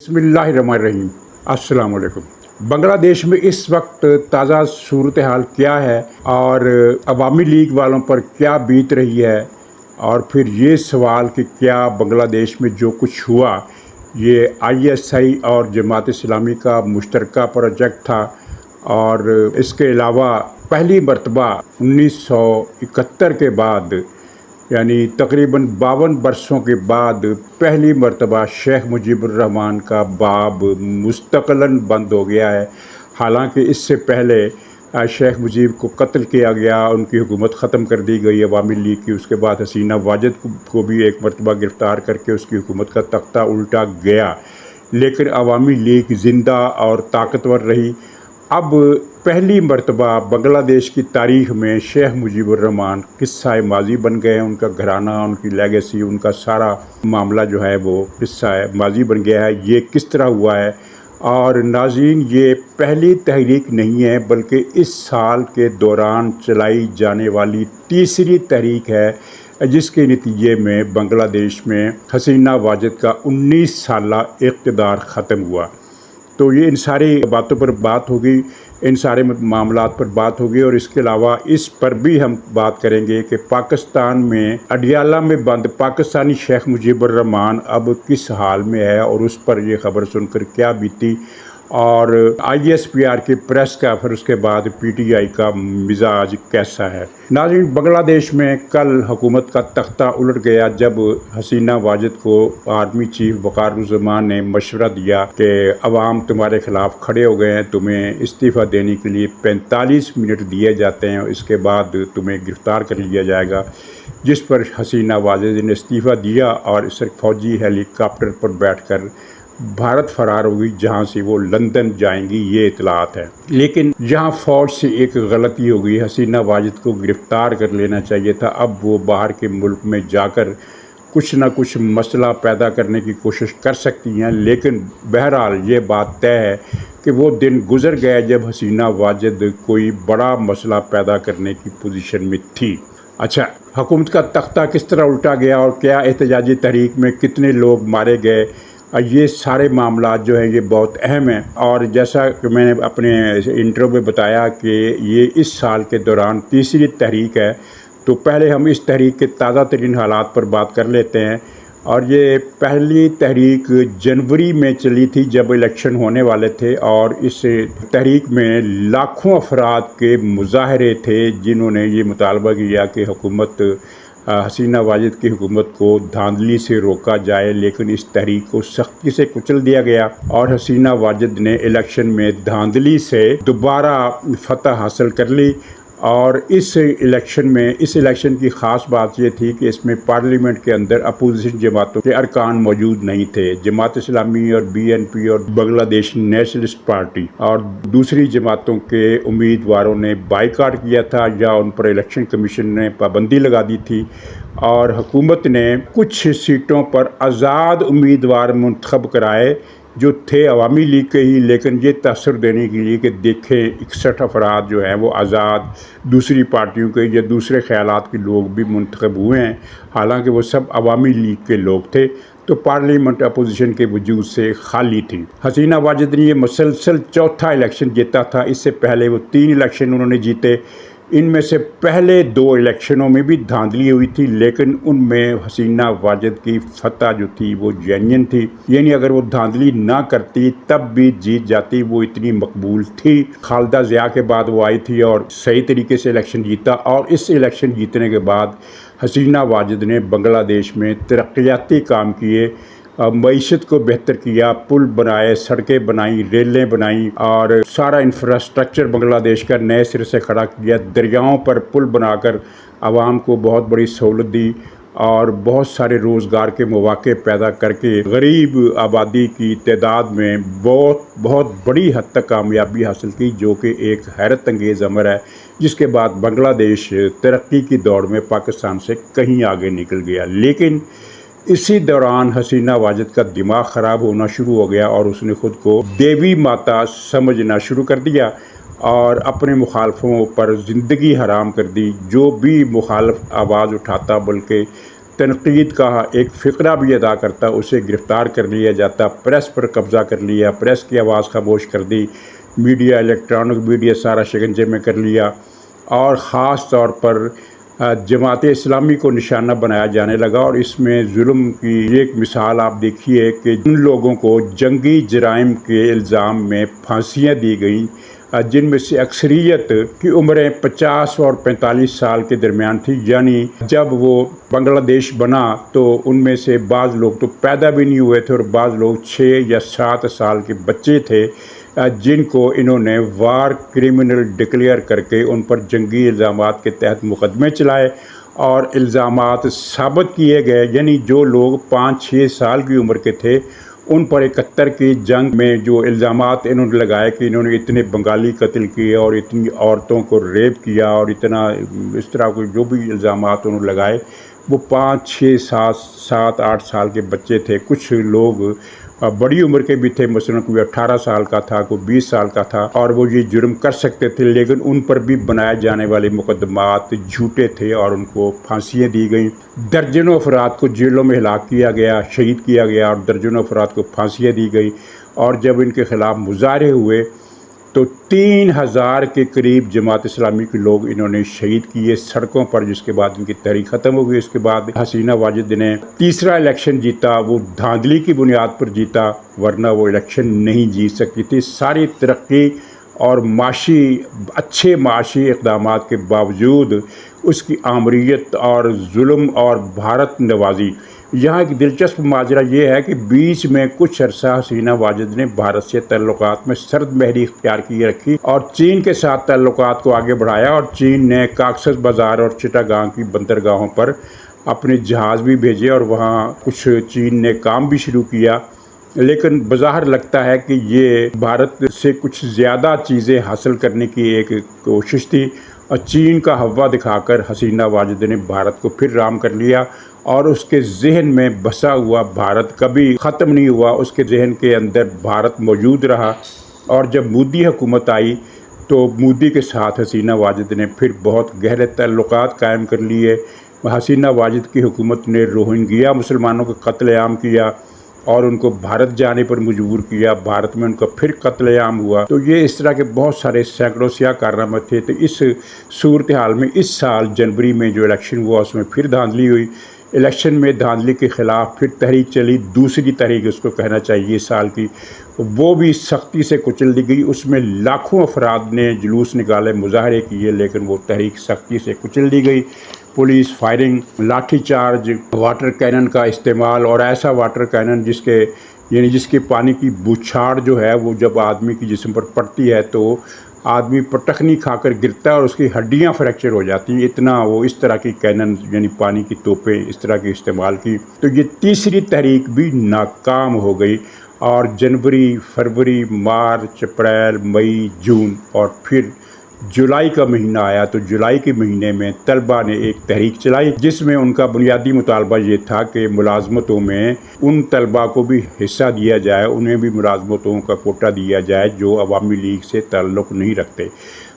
बिस्मिल्लाहिर्रहमानिर्रहीम। अस्सलाम वालेकुम। बांग्लादेश में इस वक्त ताज़ा सूरत हाल क्या है और अवामी लीग वालों पर क्या बीत रही है, और फिर ये सवाल कि क्या बांग्लादेश में जो कुछ हुआ ये ISI और जमात इस्लामी का मुश्तरका प्रोजेक्ट था, और इसके अलावा पहली मरतबा 1971 के बाद यानी तकरीबन 52 बरसों के बाद पहली मरतबा शेख मुजीबुर रहमान का बाब मुस्तक़लन बंद हो गया है। हालांकि इससे पहले शेख मुजीब को कत्ल किया गया, उनकी हुकूमत ख़त्म कर दी गई अवामी लीग की। उसके बाद हसीना वाजिद को भी एक मरतबा गिरफ़्तार करके उसकी हुकूमत का तख्ता उल्टा गया, लेकिन अवामी लीग ज़िंदा और ताकतवर रही। अब पहली मरतबा बांग्लादेश की तारीख़ में शेख मुजीबुर रहमान किस्सा माजी बन गए हैं। उनका घराना, उनकी लेगेसी, उनका सारा मामला जो है वो किस्सा माजी बन गया है। ये किस तरह हुआ है? और नाज़रीन, ये पहली तहरीक नहीं है बल्कि इस साल के दौरान चलाई जाने वाली तीसरी तहरीक है, जिसके नतीजे में बांग्लादेश में हसीना वाजिद का 19 साला इक़्तिदार ख़त्म हुआ। तो ये इन सारी बातों पर बात होगी, इन सारे मामलात पर बात होगी, और इसके अलावा इस पर भी हम बात करेंगे कि पाकिस्तान में अडियाला में बंद पाकिस्तानी शेख मुजीबुर रहमान अब किस हाल में है, और उस पर ये ख़बर सुनकर क्या बीती, और ISPR की प्रेस का, फिर उसके बाद PTI का मिजाज कैसा है। नाज़रीन, बांग्लादेश में कल हुकूमत का तख्ता उलट गया जब हसीना वाजिद को आर्मी चीफ वक़ारुज़्ज़मान ने मशवरा दिया कि अवाम तुम्हारे ख़िलाफ़ खड़े हो गए हैं, तुम्हें इस्तीफ़ा देने के लिए 45 मिनट दिए जाते हैं, इसके बाद तुम्हें गिरफ़्तार कर लिया जाएगा। जिस पर हसीना वाजिद ने इस्तीफ़ा दिया और इस फ़ौजी हेलीकॉप्टर पर बैठकर भारत फ़रार होगी, जहाँ से वो लंदन जाएंगी, ये इतलात है। लेकिन यहाँ फ़ौज से एक गलती हो गई, हसीना वाजिद को गिरफ़्तार कर लेना चाहिए था। अब वो बाहर के मुल्क में जाकर कुछ ना कुछ मसला पैदा करने की कोशिश कर सकती हैं, लेकिन बहरहाल ये बात तय है कि वो दिन गुज़र गए जब हसीना वाजिद कोई बड़ा मसला पैदा करने की पोजीशन में थी। अच्छा, हुकूमत का तख्ता किस तरह उल्टा गया और क्या एहतजाजी तहरीक में कितने लोग मारे गए, ये सारे मामला जो हैं ये बहुत अहम हैं। और जैसा कि मैंने अपने इंट्रो में बताया कि ये इस साल के दौरान तीसरी तहरीक है, तो पहले हम इस तहरीक के ताज़ा तरीन हालात पर बात कर लेते हैं। और ये पहली तहरीक जनवरी में चली थी जब इलेक्शन होने वाले थे, और इस तहरीक में लाखों अफराद के मुजाहरे थे जिन्होंने ये मुतालबा किया कि हुकूमत हसीना वाजिद की हुकूमत को धांधली से रोका जाए, लेकिन इस तहरीक को सख्ती से कुचल दिया गया और हसीना वाजिद ने इलेक्शन में धांधली से दोबारा फतह हासिल कर ली। और इस इलेक्शन की ख़ास बात ये थी कि इसमें पार्लियामेंट के अंदर अपोजिशन जमातों के अरकान मौजूद नहीं थे। जमात इस्लामी और BNP और बांग्लादेश नेशनलिस्ट पार्टी और दूसरी जमातों के उम्मीदवारों ने बाइकाट किया था, या उन पर इलेक्शन कमीशन ने पाबंदी लगा दी थी, और हुकूमत ने कुछ सीटों पर आज़ाद उम्मीदवार मुंतखब कराए जो थे अवामी लीग के ही, लेकिन ये तासर देने के लिए कि देखें 61 अफराद जो हैं वो आज़ाद दूसरी पार्टियों के या दूसरे ख़यालात के लोग भी मुंतखब हुए हैं, हालांकि वो सब अवामी लीग के लोग थे। तो पार्लियामेंट अपोजिशन के वजूद से खाली थी। हसीना वाजिद ने ये मुसलसल चौथा इलेक्शन जीता था। इससे पहले वो 3 इलेक्शन उन्होंने जीते। इनमें से पहले 2 इलेक्शनों में भी धांधली हुई थी, लेकिन उनमें हसीना वाजिद की फतह जो थी वो जेन्युइन थी, यानी अगर वो धांधली ना करती तब भी जीत जाती, वो इतनी मकबूल थी। खालिदा ज़िया के बाद वो आई थी और सही तरीके से इलेक्शन जीता, और इस इलेक्शन जीतने के बाद हसीना वाजिद ने बांग्लादेश में तरक्याती काम किए, मईशत को बेहतर किया, पुल बनाए, सड़कें बनाई, रेलें बनाई, और सारा इंफ्रास्ट्रक्चर बांग्लादेश का नए सिरे से खड़ा किया। दरियाओं पर पुल बनाकर आवाम को बहुत बड़ी सहूलत दी, और बहुत सारे रोज़गार के मौक़े पैदा करके गरीब आबादी की तादाद में बहुत बड़ी हद तक कामयाबी हासिल की, जो कि एक हैरत अंगेज़ अमर है, जिसके बाद बांग्लादेश तरक्की की दौड़ में पाकिस्तान से कहीं आगे निकल गया। लेकिन इसी दौरान हसीना वाजिद का दिमाग ख़राब होना शुरू हो गया और उसने ख़ुद को देवी माता समझना शुरू कर दिया और अपने मुखालफों पर ज़िंदगी हराम कर दी। जो भी मुखालफ आवाज़ उठाता, बल्कि तनकीद का एक फ़िक्रा भी अदा करता, उसे गिरफ़्तार कर लिया जाता, प्रेस पर कब्ज़ा कर लिया, प्रेस की आवाज़ खामोश कर दी, मीडिया, इलेक्ट्रॉनिक मीडिया सारा शिकंजे में कर लिया, और ख़ास तौर पर जमात इस्लामी को निशाना बनाया जाने लगा। और इसमें जुल्म की एक मिसाल आप देखिए कि उन लोगों को जंगी जराइम के इल्ज़ाम में फांसियाँ दी गई, जिनमें से अक्सरियत की उम्रें 50 और 45 साल के दरमियान थी। यानी जब वो बांग्लादेश बना तो उनमें से बाज़ लोग तो पैदा भी नहीं हुए थे और बाज़ लोग 6 या 7 साल के बच्चे थे, जिनको इन्होंने वार क्रिमिनल डिक्लेयर करके उन पर जंगी इल्ज़ामात के तहत मुकदमे चलाए और इल्ज़ामात साबित किए गए। यानी जो लोग 5-6 साल की उम्र के थे उन पर 71 की जंग में जो इल्ज़ामात इन्होंने लगाए कि इन्होंने इतने बंगाली कत्ल किए और इतनी औरतों को रेप किया और इतना इस तरह के जो भी इल्ज़ामात उन्होंने लगाए, वो 5-6-7-8 साल के बच्चे थे। कुछ लोग बड़ी उम्र के भी थे, मसलन कोई 18 साल का था, कोई 20 साल का था, और वो ये जुर्म कर सकते थे, लेकिन उन पर भी बनाए जाने वाले मुकदमात झूठे थे और उनको फांसियाँ दी गई। दर्जनों अफराद को जेलों में हलाक किया गया, शहीद किया गया, और दर्जनों अफराद को फांसियाँ दी गई। और जब इनके ख़िलाफ़ मुजाहरे हुए तो 3000 के करीब जमात इस्लामी के लोग इन्होंने शहीद किए सड़कों पर, जिसके बाद इनकी तहरीक ख़त्म हो गई। उसके बाद हसीना वाजिद ने तीसरा इलेक्शन जीता, वो धांधली की बुनियाद पर जीता, वरना वो इलेक्शन नहीं जीत सकती थी। सारी तरक्की और अच्छे माशी इक़दामात के बावजूद उसकी आमरीत और जुल्म और भारत नवाजी। यहाँ एक दिलचस्प माजरा ये है कि बीच में कुछ अरसा हसीना वाजिद ने भारत से तल्लुकात में सर्द महरी इख्तियार किए रखी और चीन के साथ तल्लुकात को आगे बढ़ाया, और चीन ने काक्सस बाज़ार और चिटागांग की बंदरगाहों पर अपने जहाज़ भी भेजे और वहाँ कुछ चीन ने काम भी शुरू किया। लेकिन बज़ाहिर लगता है कि ये भारत से कुछ ज़्यादा चीज़ें हासिल करने की एक कोशिश थी, और चीन का हवा दिखाकर हसीना वाजिद ने भारत को फिर राम कर लिया, और उसके जहन में बसा हुआ भारत कभी ख़त्म नहीं हुआ, उसके जहन के अंदर भारत मौजूद रहा। और जब मोदी हुकूमत आई तो मोदी के साथ हसीना वाजिद ने फिर बहुत गहरे ताल्लुकात कायम कर लिए। हसीना वाजिद की हुकूमत ने रोहिंग्या मुसलमानों का कत्लेआम किया और उनको भारत जाने पर मजबूर किया, भारत में उनका फिर कत्लेआम हुआ। तो ये इस तरह के बहुत सारे सैकड़ों सियाह कारनामे थे। तो इस सूरत हाल में इस साल जनवरी में जो इलेक्शन हुआ उसमें फिर धांधली हुई। इलेक्शन में धांधली के ख़िलाफ़ फिर तहरीक चली, दूसरी तहरीक उसको कहना चाहिए साल की, वो भी सख्ती से कुचल दी गई। उसमें लाखों अफराद ने जुलूस निकाले, मुजाहरे किए, लेकिन वो तहरीक सख्ती से कुचल दी गई। पुलिस फायरिंग, लाठी चार्ज, वाटर कैनन का इस्तेमाल, और ऐसा वाटर कैनन जिसके पानी की बौछार जो है वो जब आदमी की जिस्म पर पड़ती है तो आदमी पटखनी खाकर गिरता है और उसकी हड्डियां फ्रैक्चर हो जाती हैं। इतना वो इस तरह की कैनन यानी पानी की तोपें इस तरह की इस्तेमाल की। तो ये तीसरी तहरीक भी नाकाम हो गई, और जनवरी, फरवरी, मार्च, अप्रैल, मई, जून और फिर जुलाई का महीना आया। तो जुलाई के महीने में तलबा ने एक तहरीक चलाई जिसमें उनका बुनियादी मुतालबा ये था कि मुलाजमतों में उन तलबा को भी हिस्सा दिया जाए, उन्हें भी मुलाजमतों का कोटा दिया जाए जो अवामी लीग से ताल्लुक़ नहीं रखते।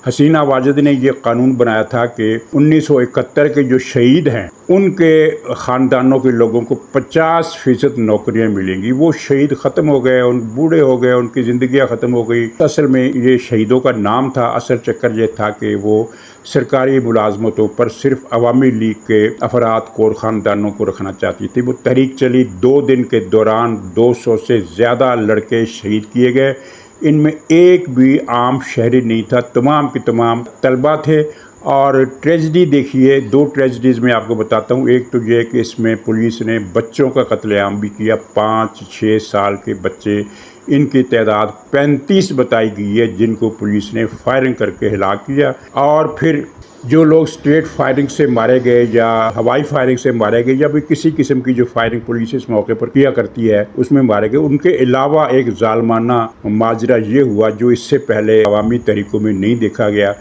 हसीना वाजिद ने ये कानून बनाया था कि 1971 के जो शहीद हैं उनके ख़ानदानों के लोगों को 50% नौकरियां मिलेंगी। वो शहीद ख़त्म हो गए, उन बूढ़े हो गए, उनकी ज़िंदगियां ख़त्म हो गई। असल में ये शहीदों का नाम था, असल चक्कर ये था कि वो सरकारी मुलाजमतों पर सिर्फ अवामी लीग के अफराद को और ख़ानदानों को रखना चाहती थी। वो तहरीक चली, 2 दिन के दौरान 200 से ज़्यादा लड़के शहीद किए गए। इनमें एक भी आम शहरी नहीं था, तमाम के तमाम तलबा थे। और ट्रेजिडी देखिए, 2 ट्रेजिडीज़ मैं आपको बताता हूँ। एक तो ये कि इसमें पुलिस ने बच्चों का कत्लेआम भी किया, 5-6 साल के बच्चे, इनकी तादाद 35 बताई गई है, जिनको पुलिस ने फायरिंग करके हलाक किया। और फिर जो लोग स्ट्रेट फायरिंग से मारे गए या हवाई फायरिंग से मारे गए या भी किसी किस्म की जो फायरिंग पुलिस इस मौके पर किया करती है उसमें मारे गए, उनके अलावा एक जालमाना माजरा ये हुआ जो इससे पहले अवामी तहरीकों में नहीं देखा गया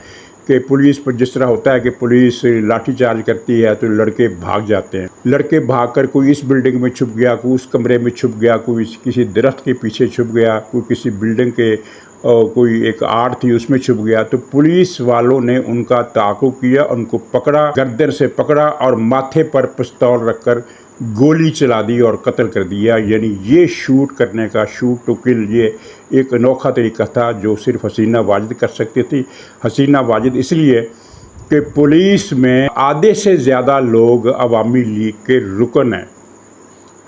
कि पुलिस पर जिस तरह होता है कि पुलिस लाठीचार्ज करती है तो लड़के भाग जाते हैं। लड़के भागकर कोई इस बिल्डिंग में छुप गया, कोई उस कमरे में छुप गया, कोई किसी दरख्त के पीछे छुप गया, कोई किसी बिल्डिंग के कोई एक आड़ थी उसमें छुप गया, तो पुलिस वालों ने उनका ताक़ुब किया, उनको पकड़ा, गर्दन से पकड़ा और माथे पर पिस्तौल रखकर गोली चला दी और कत्ल कर दिया। यानी ये शूट करने का, शूट टू किल, ये एक अनोखा तरीका था जो सिर्फ हसीना वाजिद कर सकती थी। हसीना वाजिद इसलिए कि पुलिस में आधे से ज़्यादा लोग अवामी लीग के रुकन हैं।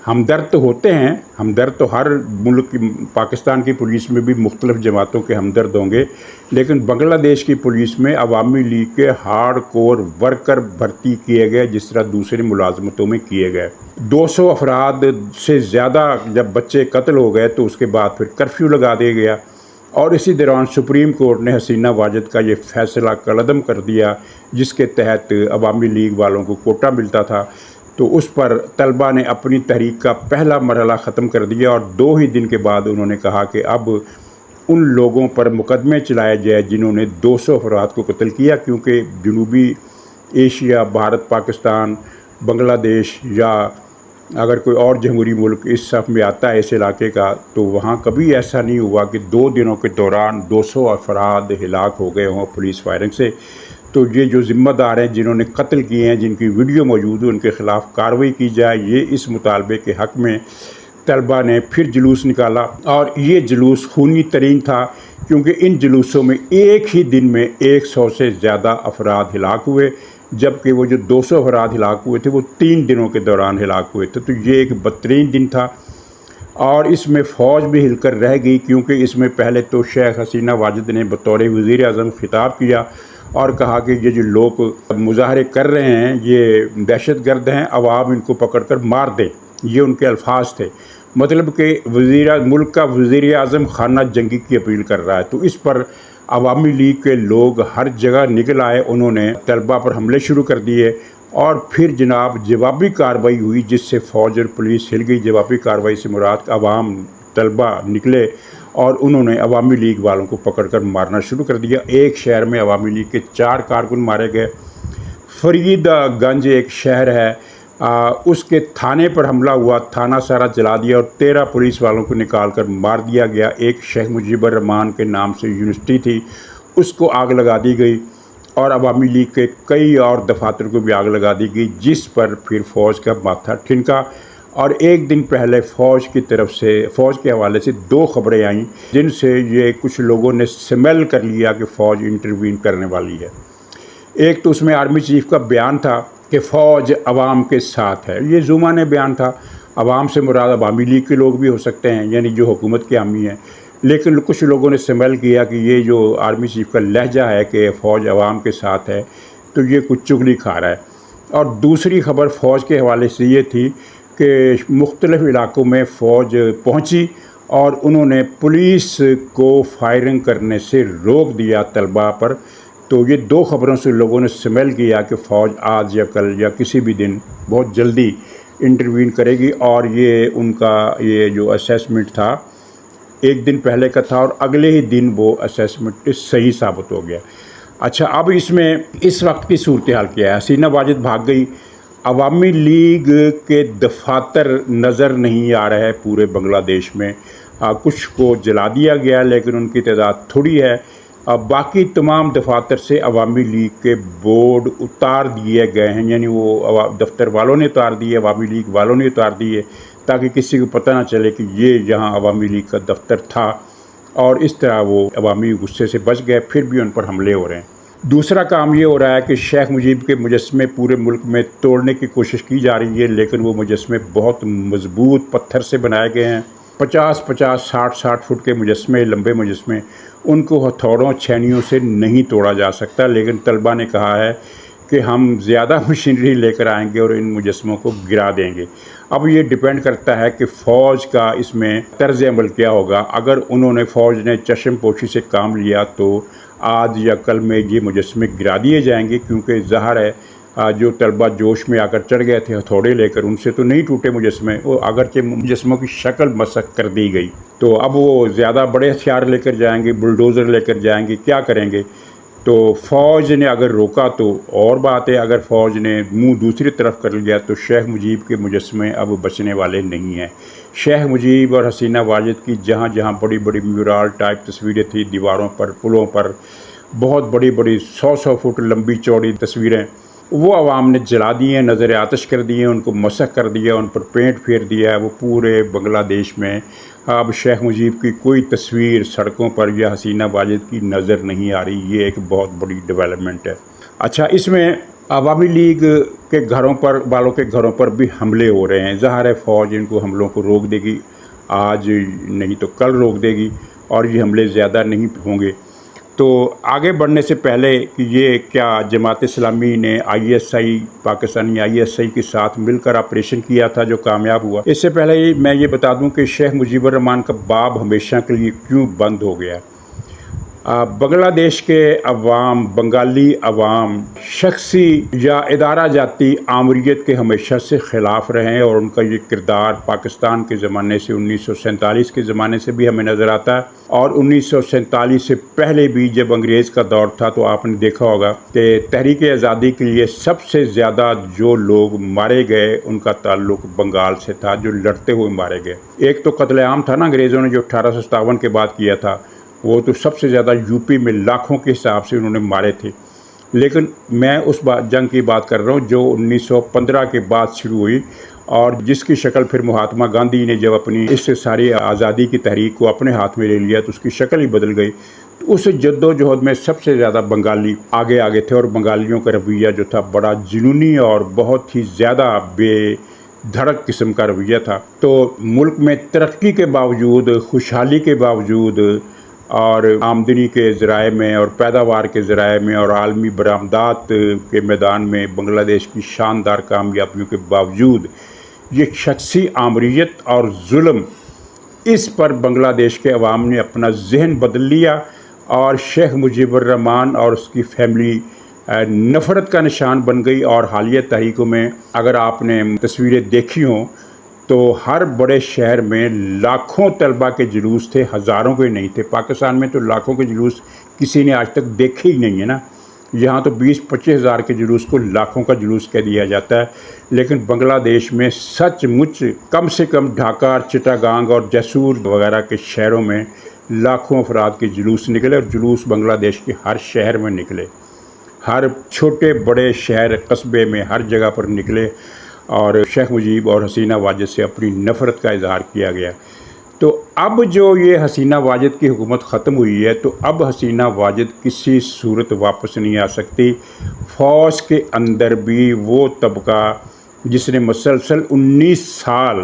हमदर्द तो होते हैं, हमदर्द तो हर मुल्क की, पाकिस्तान की पुलिस में भी मुख्तलिफ़ जमातों के हमदर्द होंगे, लेकिन बांग्लादेश की पुलिस में अवामी लीग के हार्ड कोर वर्कर भर्ती किए गए जिस तरह दूसरी मुलाजमतों में किए गए। 200 अफराद से ज़्यादा जब बच्चे कत्ल हो गए तो उसके बाद फिर कर्फ्यू लगा दिया गया, और इसी दौरान सुप्रीम कोर्ट ने हसीना वाजिद का ये फ़ैसला कलअदम कर दिया जिसके तहत अवामी लीग वालों को कोटा मिलता था। तो उस पर तलबा ने अपनी तहरीक का पहला मरहला ख़त्म कर दिया और 2 ही दिन के बाद उन्होंने कहा कि अब उन लोगों पर मुकदमे चलाए जाए जिन्होंने 200 अफराद को कत्ल किया, क्योंकि जनूबी एशिया, भारत, पाकिस्तान, बांग्लादेश या अगर कोई और जमहूरी मुल्क इस सफ़ में आता है इस इलाके का, तो वहाँ कभी ऐसा नहीं हुआ कि 2 दिनों के दौरान 200 अफराद हिलाक हो गए हों पुलिस फायरिंग से। तो ये जो ज़िम्मेदार हैं जिन्होंने कत्ल किए हैं, जिनकी वीडियो मौजूद है, उनके ख़िलाफ़ कार्रवाई की जाए, ये इस मुतालबे के हक़ में तलबा ने फिर जुलूस निकाला। और ये जुलूस खूनी तरीन था क्योंकि इन जुलूसों में एक ही दिन में 100 से ज़्यादा अफराद हिलाक हुए, जबकि वो जो 200 अफराद हिलाक हुए थे वो 3 दिनों के दौरान हिलाक हुए थे। तो ये एक बदतरीन दिन था और इसमें फ़ौज भी हिलकर रह गई, क्योंकि इसमें पहले तो शेख हसीना वाजिद ने बतौर वज़ीर आज़म खिताब किया और कहा कि ये जो लोग मुजाहरे कर रहे हैं ये दहशतगर्द हैं, अवाम इनको पकड़ कर मार दें, ये उनके अल्फाज थे। मतलब कि मुल्क का वज़ीर आज़म खाना जंगी की अपील कर रहा है। तो इस पर अवामी लीग के लोग हर जगह निकल आए, उन्होंने तलबा पर हमले शुरू कर दिए और फिर जनाब जवाबी कार्रवाई हुई जिससे फ़ौज और पुलिस हिल गई। जवाबी कार्रवाई से मुराद अवाम, तलबा निकले और उन्होंने अवामी लीग वालों को पकड़कर मारना शुरू कर दिया। एक शहर में अवामी लीग के 4 कारकुन मारे गए। फरीदगंज एक शहर है, उसके थाने पर हमला हुआ, थाना सारा जला दिया और 13 पुलिस वालों को निकाल कर मार दिया गया। एक शेख मुजीबर रहमान के नाम से यूनिवर्सिटी थी, उसको आग लगा दी गई और अवामी लीग के कई और दफातर को भी आग लगा दी गई, जिस पर फिर फ़ौज का माथा ठिनका। और एक दिन पहले फ़ौज की तरफ से, फ़ौज के हवाले से 2 ख़बरें आईं जिनसे ये कुछ लोगों ने स्मेल कर लिया कि फ़ौज इंटरवीन करने वाली है। एक तो उसमें आर्मी चीफ़ का बयान था कि फ़ौज अवाम के साथ है, ये जुमा ने बयान था। अवाम से मुराद अवामी लीग के लोग भी हो सकते हैं, यानी जो हुकूमत के हामी हैं, लेकिन कुछ लोगों ने स्मेल किया कि ये जो आर्मी चीफ़ का लहजा है कि फ़ौज अवाम के साथ है, तो ये कुछ चुगली खा रहा है। और दूसरी ख़बर फ़ौज के हवाले से ये थी कि मुख्तलिफ़ इलाक़ों में फ़ौज पहुंची और उन्होंने पुलिस को फायरिंग करने से रोक दिया तलबा पर। तो ये 2 ख़बरों से लोगों ने स्मेल किया कि फ़ौज आज या कल या किसी भी दिन बहुत जल्दी इंटरवीन करेगी, और ये उनका ये जो असेसमेंट था एक दिन पहले का था और अगले ही दिन वो असेसमेंट सही साबित हो गया। अच्छा, अब इसमें इस वक्त की सूरत हाल क्या है? हसीना वाजिद भाग गई, अवामी लीग के दफातर नज़र नहीं आ रहे पूरे बांग्लादेश में। कुछ को जला दिया गया लेकिन उनकी तादाद थोड़ी है। बाकी तमाम दफातर से अवामी लीग के बोर्ड उतार दिए गए हैं, यानी वो दफ्तर वालों ने उतार दिए, अवामी लीग वालों ने उतार दिए, ताकि किसी को पता ना चले कि ये यहाँ अवामी लीग का दफ्तर था, और इस तरह वो अवामी गुस्से से बच गए। फिर भी उन पर हमले हो रहे हैं। दूसरा काम ये हो रहा है कि शेख मुजीब के मुजस्मे पूरे मुल्क में तोड़ने की कोशिश की जा रही है, लेकिन वो मुजस्मे बहुत मजबूत पत्थर से बनाए गए हैं। 50-50, 60-60 फुट के मुजस्मे, लंबे मुजस्मे, उनको हथौड़ों छेनियों से नहीं तोड़ा जा सकता। लेकिन तलबा ने कहा है कि हम ज़्यादा मशीनरी लेकर आएंगे और इन मुजस्मों को गिरा देंगे। अब ये डिपेंड करता है कि फ़ौज का इसमें तर्ज़ अमल क्या होगा। अगर उन्होंने फ़ौज ने चश्म पोशी से काम लिया तो आज या कल में ये मुजस्मे गिरा दिए जाएंगे, क्योंकि ज़ाहिर है जो तलबा जोश में आकर चढ़ गए थे हथौड़े लेकर, उनसे तो नहीं टूटे मुजस्मे, वो अगरचे मुजस्मों की शक्ल मसक कर दी गई। तो अब वो ज़्यादा बड़े हथियार लेकर जाएंगे, बुलडोज़र लेकर जाएंगे, क्या करेंगे? تو فوج نے اگر روکا تو اور بات ہے، اگر فوج نے منہ دوسری طرف کر لیا تو شیخ مجیب کے مجسمے اب بچنے والے نہیں ہیں۔ شیخ مجیب اور حسینہ واجد کی جہاں جہاں بڑی بڑی میورال ٹائپ تصویریں تھیں دیواروں پر، پلوں پر، بہت بڑی بڑی 100 فٹ لمبی چوڑی تصویریں، وہ عوام نے جلا دی ہیں، نظر آتش کر دی ہیں، ان کو مسخ کر دیا، ان پر پینٹ پھیر دیا ہے۔ وہ پورے بنگلہ دیش میں اب شیخ مجیب کی کوئی تصویر سڑکوں پر یا حسینہ واجد کی نظر نہیں آ رہی۔ یہ ایک بہت بڑی ڈیولپمنٹ ہے۔ اچھا، اس میں عوامی لیگ کے گھروں پر والوں کے گھروں پر بھی حملے ہو رہے ہیں۔ ظاہر ہے فوج ان کو حملوں کو روک دے گی، آج نہیں تو کل روک دے گی، اور یہ حملے زیادہ نہیں ہوں گے۔ تو آگے بڑھنے سے پہلے کہ یہ کیا جماعت اسلامی نے ISI پاکستانی ISI کے ساتھ مل کر آپریشن کیا تھا جو کامیاب ہوا، اس سے پہلے میں یہ بتا دوں کہ شیخ مجیب الرحمان کا باب ہمیشہ کے لیے کیوں بند ہو گیا۔ بنگلہ دیش کے عوام، بنگالی عوام شخصی یا ادارہ جاتی آمریت کے ہمیشہ سے خلاف رہے ہیں، اور ان کا یہ کردار پاکستان کے زمانے سے 1947 کے زمانے سے بھی ہمیں نظر آتا ہے، اور 1947 سے پہلے بھی جب انگریز کا دور تھا تو آپ نے دیکھا ہوگا کہ تحریک آزادی کے لیے سب سے زیادہ جو لوگ مارے گئے ان کا تعلق بنگال سے تھا، جو لڑتے ہوئے مارے گئے۔ ایک تو قتل عام تھا نا انگریزوں نے جو 1857 کے بعد کیا تھا، وہ تو سب سے زیادہ یوپی میں لاکھوں کے حساب سے انہوں نے مارے تھے، لیکن میں اس جنگ کی بات کر رہا ہوں جو 1915 کے بعد شروع ہوئی، اور جس کی شکل پھر مہاتما گاندھی نے جب اپنی اس ساری آزادی کی تحریک کو اپنے ہاتھ میں لے لیا تو اس کی شکل ہی بدل گئی۔ تو اس جد و جہد میں سب سے زیادہ بنگالی آگے تھے، اور بنگالیوں کا رویہ جو تھا بڑا جنونی اور بہت ہی زیادہ بے دھڑک قسم کا رویہ تھا۔ تو ملک میں ترقی کے باوجود، خوشحالی کے باوجود، اور آمدنی کے ذرائع میں اور پیداوار کے ذرائع میں اور عالمی برآمدات کے میدان میں بنگلہ دیش کی شاندار کامیابیوں کے باوجود یہ شخصی آمریت اور ظلم، اس پر بنگلہ دیش کے عوام نے اپنا ذہن بدل لیا، اور شیخ مجیب الرحمان اور اس کی فیملی نفرت کا نشان بن گئی۔ اور حالیہ تحریکوں میں اگر آپ نے تصویریں دیکھی ہوں تو ہر بڑے شہر میں لاکھوں طلبہ کے جلوس تھے، ہزاروں کے نہیں تھے۔ پاکستان میں تو لاکھوں کے جلوس کسی نے آج تک دیکھے ہی نہیں ہے نا، یہاں تو 20-25 ہزار کے جلوس کو لاکھوں کا جلوس کہہ دیا جاتا ہے، لیکن بنگلہ دیش میں سچ مچ کم سے کم ڈھاکہ اور چٹاگانگ اور جیسور وغیرہ کے شہروں میں لاکھوں افراد کے جلوس نکلے، اور جلوس بنگلہ دیش کے ہر شہر میں نکلے، ہر چھوٹے بڑے شہر قصبے میں ہر جگہ پر نکلے، اور شیخ مجیب اور حسینہ واجد سے اپنی نفرت کا اظہار کیا گیا۔ تو اب جو یہ حسینہ واجد کی حکومت ختم ہوئی ہے تو اب حسینہ واجد کسی صورت واپس نہیں آ سکتی۔ فوج کے اندر بھی وہ طبقہ جس نے مسلسل 19 سال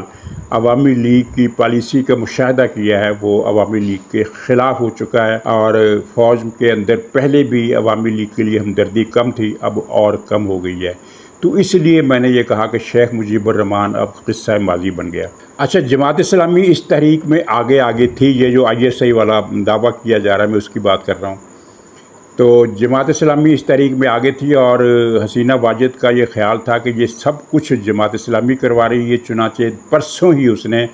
عوامی لیگ کی پالیسی کا مشاہدہ کیا ہے، وہ عوامی لیگ کے خلاف ہو چکا ہے، اور فوج کے اندر پہلے بھی عوامی لیگ کے لیے ہمدردی کم تھی، اب اور کم ہو گئی ہے۔ تو اس لیے میں نے یہ کہا کہ شیخ مجیب الرحمان اب قصہ ماضی بن گیا۔ اچھا، جماعت اسلامی اس تحریک میں آگے تھی، یہ جو ISI والا دعویٰ کیا جا رہا ہے میں اس کی بات کر رہا ہوں۔ تو جماعت اسلامی اس تحریک میں آگے تھی، اور حسینہ واجد کا یہ خیال تھا کہ یہ سب کچھ جماعت اسلامی کروا رہی ہے۔ چنانچہ پرسوں ہی اس نے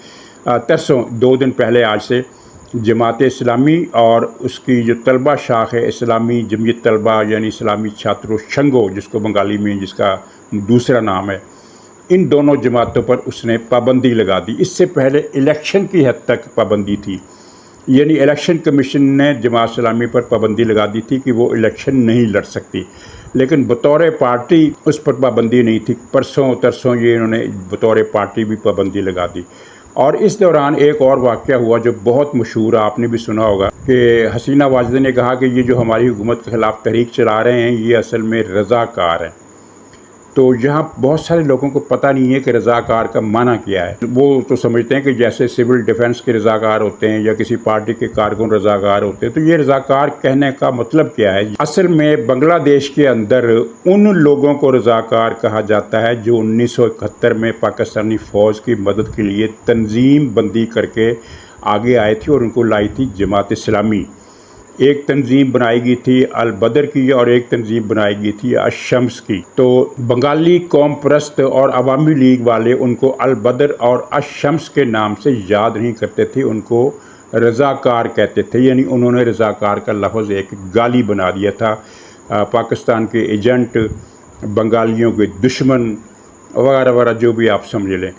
2 دن پہلے آج سے جماعت اسلامی اور اس کی جو طلبہ شاخ ہے اسلامی جمعیت طلبہ یعنی اسلامی چھاترو شنگو جس کو بنگالی میں جس کا دوسرا نام ہے، ان دونوں جماعتوں پر اس نے پابندی لگا دی۔ اس سے پہلے الیکشن کی حد تک پابندی تھی، یعنی الیکشن کمیشن نے جماعت اسلامی پر پابندی لگا دی تھی کہ وہ الیکشن نہیں لڑ سکتی، لیکن بطور پارٹی اس پر پابندی نہیں تھی۔ پرسوں ترسوں یہ انہوں نے بطور پارٹی بھی پابندی لگا دی۔ اور اس دوران ایک اور واقعہ ہوا جو بہت مشہور ہے، آپ نے بھی سنا ہوگا، کہ حسینہ واجد نے کہا کہ یہ جو ہماری حکومت کے خلاف تحریک چلا رہے ہیں یہ اصل میں رضاکار ہیں۔ تو یہاں بہت سارے لوگوں کو پتہ نہیں ہے کہ رضاکار کا معنی کیا ہے۔ وہ تو سمجھتے ہیں کہ جیسے سول ڈیفنس کے رضاکار ہوتے ہیں یا کسی پارٹی کے کارکن رضاکار ہوتے ہیں، تو یہ رضاکار کہنے کا مطلب کیا ہے؟ اصل میں بنگلہ دیش کے اندر ان لوگوں کو رضاکار کہا جاتا ہے جو 1971 میں پاکستانی فوج کی مدد کے لیے تنظیم بندی کر کے آگے آئے تھے، اور ان کو لائی تھی جماعت اسلامی۔ ایک تنظیم بنائی گئی تھی البدر کی اور ایک تنظیم بنائی گئی تھی الشمس کی۔ تو بنگالی قوم پرست اور عوامی لیگ والے ان کو البدر اور الشمس کے نام سے یاد نہیں کرتے تھے، ان کو रज़ाकार कहते थे, यानी उन्होंने रज़ाकार का लफ्ज़ एक गाली बना दिया था। पाकिस्तान के एजेंट, बंगालियों के दुश्मन वगैरह वगैरह जो भी आप समझ लें।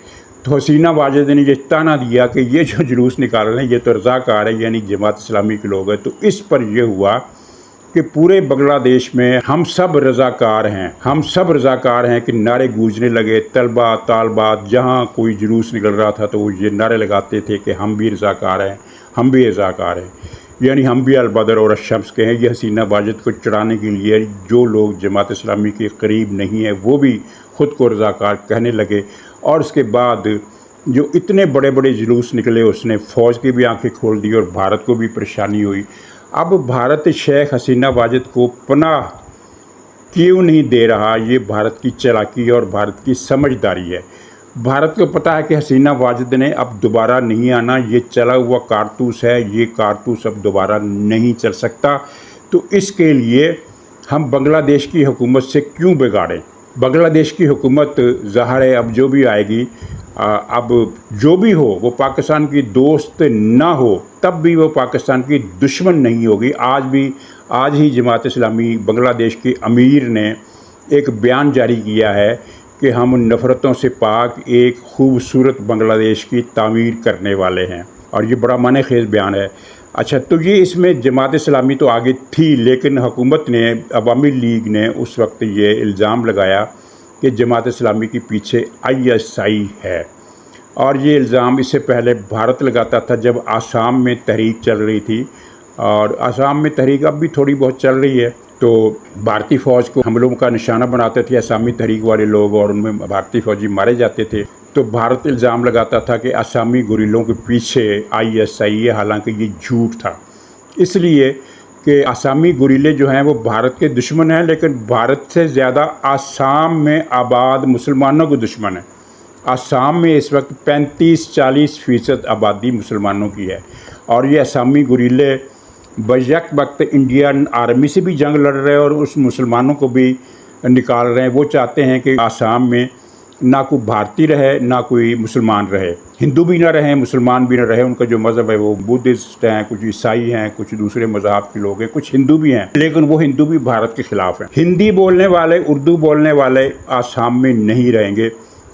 तो हसीना वाजिद ने ये ताना दिया कि ये जो जुलूस निकाल रहे हैं ये तो रज़ाकार है, यानी जमात इस्लामी के लोग हैं। तो इस पर यह हुआ कि पूरे बांग्लादेश में हम सब रज़ाकार हैं कि नारे गूंजने लगे। तलबा तालबात जहाँ कोई जुलूस निकल रहा था तो वो ये नारे लगाते थे कि हम भी रज़ाकार हैं, यानी हम भी अलबदर और अशम्स के हैं। ये हसीना वाजिद को चढ़ाने के लिए जो लोग जमात इस्लामी के करीब नहीं है वो भी ख़ुद को रज़ाकार कहने लगे। और उसके बाद जो इतने बड़े बड़े जुलूस निकले, उसने फ़ौज की भी आंखें खोल दी और भारत को भी परेशानी हुई। अब भारत शेख हसीना वाजिद को पनाह क्यों नहीं दे रहा, ये भारत की चालाकी और भारत की समझदारी है। भारत को पता है कि हसीना वाजिद ने अब दोबारा नहीं आना, ये चला हुआ कारतूस है, ये कारतूस अब दोबारा नहीं चल सकता। तो इसके लिए हम बांग्लादेश की हुकूमत से क्यों बिगाड़ें। बांग्लादेश की हुकूमत ज़ाहिर है अब जो भी आएगी, अब जो भी हो वो पाकिस्तान की दोस्त ना हो तब भी वो पाकिस्तान की दुश्मन नहीं होगी। आज ही जमात इस्लामी बांग्लादेश के अमीर ने एक बयान जारी किया है कि हम नफ़रतों से पाक एक खूबसूरत बांग्लादेश की तामीर करने वाले हैं, और ये बड़ा माने खेज़ बयान है। अच्छा, तो ये इसमें जमात इस्लामी तो आगे थी, लेकिन हुकूमत ने, अवामी लीग ने उस वक्त ये इल्ज़ाम लगाया कि जमात इस्लामी के पीछे ISI है। और ये इल्ज़ाम इससे पहले भारत लगाता था जब आसाम में तहरीक चल रही थी, और आसाम में तहरीक अब भी थोड़ी बहुत चल रही है। तो भारतीय फ़ौज को हमलों का निशाना बनाते थे आसामी तहरीक वाले लोग, और उनमें भारतीय फ़ौजी मारे जाते थे। तो भारत इल्ज़ाम लगाता था कि आसामी गुरिल्लों के पीछे ISI है, हालांकि ये झूठ था। इसलिए कि आसामी गुरिल्ले जो हैं वो भारत के दुश्मन हैं, लेकिन भारत से ज़्यादा आसाम में आबाद मुसलमानों के दुश्मन हैं। आसाम में इस वक्त 35-40% आबादी मुसलमानों की है, और ये आसामी गुरिल्ले बयक वक्त इंडियन आर्मी से भी जंग लड़ रहे हैं और उस मुसलमानों को भी निकाल रहे हैं। वो चाहते हैं कि आसाम में ना कोई भारतीय रहे, ना कोई मुसलमान रहे, हिंदू भी ना रहे, मुसलमान भी ना रहे। उनका जो मज़हब है वो बुद्धिस्ट हैं, कुछ ईसाई हैं, कुछ दूसरे मज़हब के लोग हैं, कुछ हिंदू भी हैं, लेकिन वो हिंदू भी भारत के ख़िलाफ़ हैं। हिंदी बोलने वाले, उर्दू बोलने वाले आसाम में नहीं रहेंगे,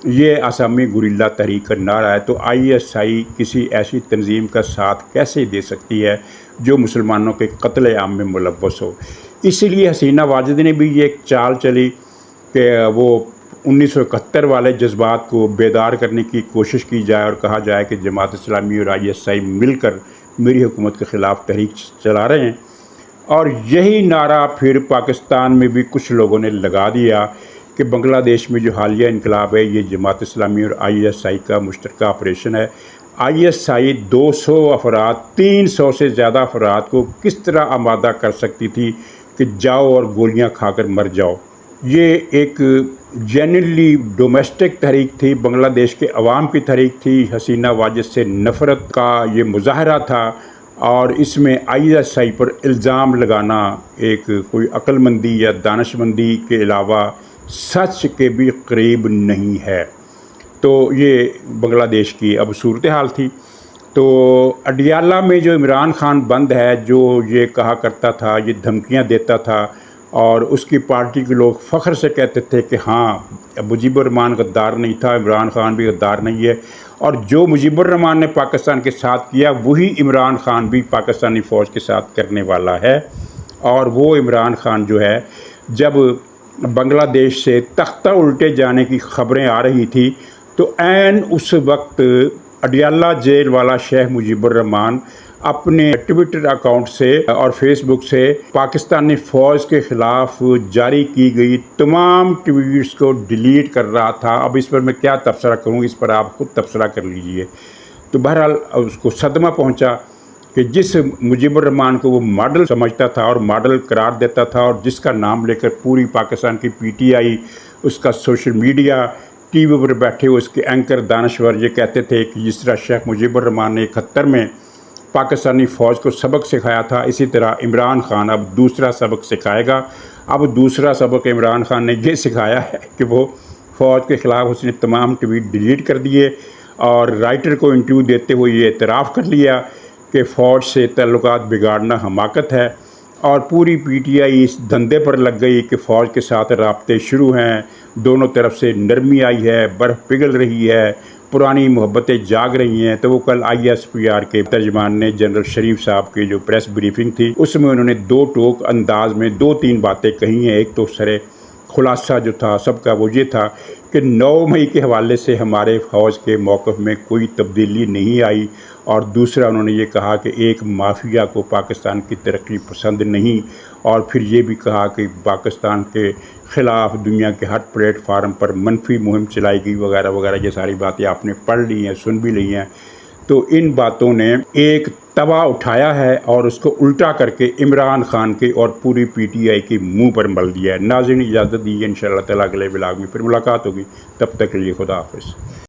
ये आसामी गुरिल्ला तहरीक का नारा है। तो ISI किसी ऐसी तंजीम का साथ कैसे दे सकती है जो मुसलमानों के कत्ल आम में मुलव्वस हो। इसीलिए हसीना वाजिद ने भी ये एक चाल चली कि वो 1971 वाले जज्बात को बेदार करने की कोशिश की जाए और कहा जाए कि जमात इस्लामी और ISI मिलकर मेरी हुकूमत के ख़िलाफ़ तहरीक चला रहे हैं। और यही नारा फिर पाकिस्तान में भी कुछ लोगों ने लगा दिया कि बांग्लादेश में जो हालिया इनकलाब है ये जमात इस्लामी और ISI का मुश्तरका ऑपरेशन है। ISI 200 अफराद, 300 से ज़्यादा अफराद को किस तरह आमादा कर सकती थी कि जाओ और गोलियां खाकर मर जाओ। ये एक जेन्युइनली डोमेस्टिक तहरीक थी, बांग्लादेश के अवाम की तहरीक थी। हसीना वाजिद से नफ़रत का ये मुजाहरा था, और इसमें ISI पर इल्ज़ाम लगाना एक कोई अक्लमंदी या दानिशमंदी के अलावा सच के भी करीब नहीं है। तो ये बांग्लादेश की अब सूरत हाल थी। तो अडियाला में जो इमरान खान बंद है, जो ये कहा करता था, ये धमकियां देता था, और उसकी पार्टी के लोग फ़ख्र से कहते थे कि हाँ, मुजीबुर रहमान गद्दार नहीं था, इमरान खान भी गद्दार नहीं है, और जो मुजीबुर रहमान ने पाकिस्तान के साथ किया वही इमरान खान भी पाकिस्तानी फ़ौज के साथ करने वाला है। और वो इमरान खान जो है, जब बांग्लादेश से तख्ता उल्टे जाने की ख़बरें आ रही थी तो ऐन उस वक्त अडियाला जेल वाला शेख मुजीबुर रहमान अपने ट्विटर अकाउंट से और फेसबुक से पाकिस्तानी फ़ौज के ख़िलाफ़ जारी की गई तमाम ट्वीट्स को डिलीट कर रहा था। अब इस पर मैं क्या तबसरा करूं, इस पर आप खुद तबसरा कर लीजिए। तो बहरहाल उसको सदमा पहुंचा कि जिस मुजीबुर रहमान को वो मॉडल समझता था और मॉडल करार देता था, और जिसका नाम लेकर पूरी पाकिस्तान की PTI, उसका सोशल मीडिया, TV पर बैठे हुए उसके एंकर दानश्वर ये कहते थे कि जिस तरह शेख मुजीबुर रहमान ने 71 में पाकिस्तानी फ़ौज को सबक सिखाया था, इसी तरह इमरान खान अब दूसरा सबक सिखाएगा। अब दूसरा सबक इमरान खान ने ये सिखाया है कि वो फ़ौज के ख़िलाफ़ उसने तमाम ट्वीट डिलीट कर दिए, और राइटर को इंटरव्यू देते हुए ये एतराफ़ कर लिया کہ فوج سے تعلقات بگاڑنا حماقت ہے، اور پوری پی ٹی آئی اس دھندے پر لگ گئی کہ فوج کے ساتھ رابطے شروع ہیں، دونوں طرف سے نرمی آئی ہے، برف پگھل رہی ہے، پرانی محبتیں جاگ رہی ہیں۔ تو وہ کل آئی ایس پی آر کے ترجمان نے جنرل شریف صاحب کی جو پریس بریفنگ تھی، اس میں انہوں نے دو ٹوک انداز میں 2-3 باتیں کہی ہیں۔ ایک تو سرے خلاصہ جو تھا سب کا وہ یہ تھا کہ 9 مئی کے حوالے سے ہمارے فوج کے موقف میں کوئی تبدیلی نہیں آئی، اور دوسرا انہوں نے یہ کہا کہ ایک مافیا کو پاکستان کی ترقی پسند نہیں، اور پھر یہ بھی کہا کہ پاکستان کے خلاف دنیا کے ہر پلیٹ فارم پر منفی مہم چلائی گئی وغیرہ وغیرہ۔ یہ ساری باتیں آپ نے پڑھ لی ہیں، سن بھی لی ہیں۔ تو ان باتوں نے ایک توا اٹھایا ہے اور اس کو الٹا کر کے عمران خان کے اور پوری پی ٹی آئی کے منہ پر مل دیا ہے۔ ناظرین اجازت دیجیے، انشاءاللہ تعالیٰ اگلے ولاگ میں پھر ملاقات ہوگی، تب تک کے لیے خدا حافظ۔